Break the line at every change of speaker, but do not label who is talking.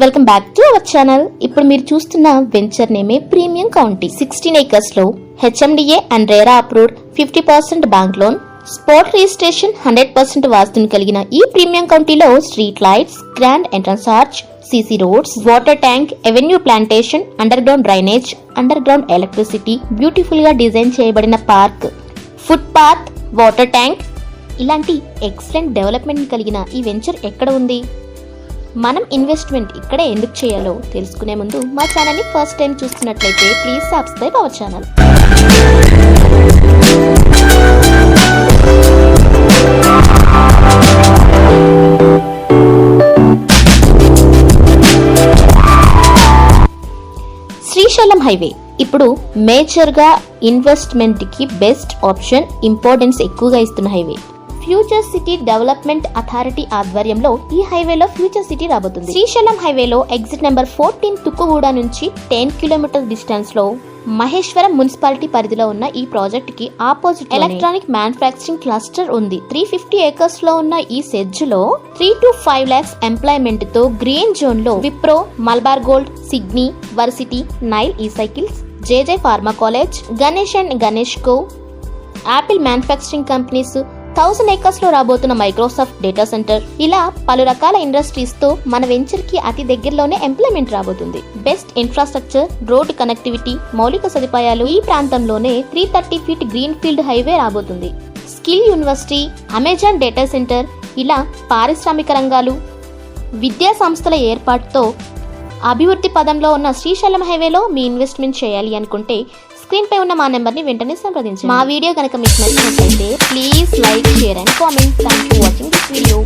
Welcome back to our channel. ఇప్పుడు మీరు చూస్తున్న వెంచర్ నేమే ప్రీమియం కౌంటీ. 16 acres లో HMDA and RERA approved 50% bank loan, spot registration, 100% వాస్తుని కలిగిన ఈ ప్రీమియం కౌంటీలో street lights, grand entrance arch, CC roads, water tank, avenue plantation, underground drainage, underground electricity, beautiful గా design చేయబడిన park, footpath, water tank ఇలాంటి excellent development కలిగిన ఈ venture ఎక్కడ ఉంది, మనం ఇన్వెస్ట్మెంట్ ఇక్కడే ఎందుకు చేయాలో తెలుసుకునే ముందు మా ఛానల్ని ఫస్ట్ టైం చూస్తున్నట్లయితే please subscribe our channel. Srisailam highway ఇప్పుడు మేజర్ గా ఇన్వెస్ట్మెంట్ కి బెస్ట్ ఆప్షన్, ఇంపార్టెన్స్ ఎక్కువగా ఇస్తున్న highway. Future city development authority ఆధ్వర్యంలో ఈ హైవేలో ఫ్యూచర్ సిటీ రాబోతుంది. శ్రీశైలం హైవేలో ఎగ్జిట్ నెంబర్ 14 తుక్కుగూడ నుంచి 10 కిలోమీటర్ డిస్టెన్స్ లో మహేశ్వరం మున్సిపాలిటీ పరిధిలో ఉన్న ఈ ప్రాజెక్ట్ కి ఆపోజిట్ ఎలక్ట్రానిక్ మ్యానుఫ్యాక్చరింగ్ క్లస్టర్ ఉంది. 350 acres లో ఉన్న ఈ సెడ్జ్ లో 3 to 5 lakhs ఎంప్లాయ్మెంట్ తో గ్రీన్ జోన్ లో విప్రో, మల్బార్ గోల్డ్, సిగ్నీ, వర్సిటీ, నైల్ e cycles, JJ pharma college, Ganesh and Ganesh co, Apple manufacturing companies, 1000 acres లో రాబోతున్న మైక్రోసాఫ్ట్ డేటా సెంటర్, ఇలా పలు రకాల ఇండస్ట్రీస్ తో మన వెంచర్ కి అతి దగ్గరలోనే ఎంప్లాయ్మెంట్ రాబోతుంది. బెస్ట్ ఇన్ఫ్రాస్ట్రక్చర్, రోడ్ కనెక్టివిటీ, మౌలిక సదుపాయాలు, ఈ ప్రాంతంలోనే 330 feet గ్రీన్ ఫీల్డ్ హైవే రాబోతుంది. Skill university, Amazon data centre, ఇలా పారిశ్రామిక రంగాలు, విద్యా సంస్థల ఏర్పాటుతో అభివృద్ధి పదంలో ఉన్న శ్రీశైలం హైవేలో మీ ఇన్వెస్ట్మెంట్ చేయాలి అనుకుంటే స్క్రీన్ పై ఉన్న మా నెంబర్ ని వెంటనే సంప్రదించండి. మా వీడియో కనుక మీకు నచ్చినట్లయితే please like, share and comment. Thanks for watching this video.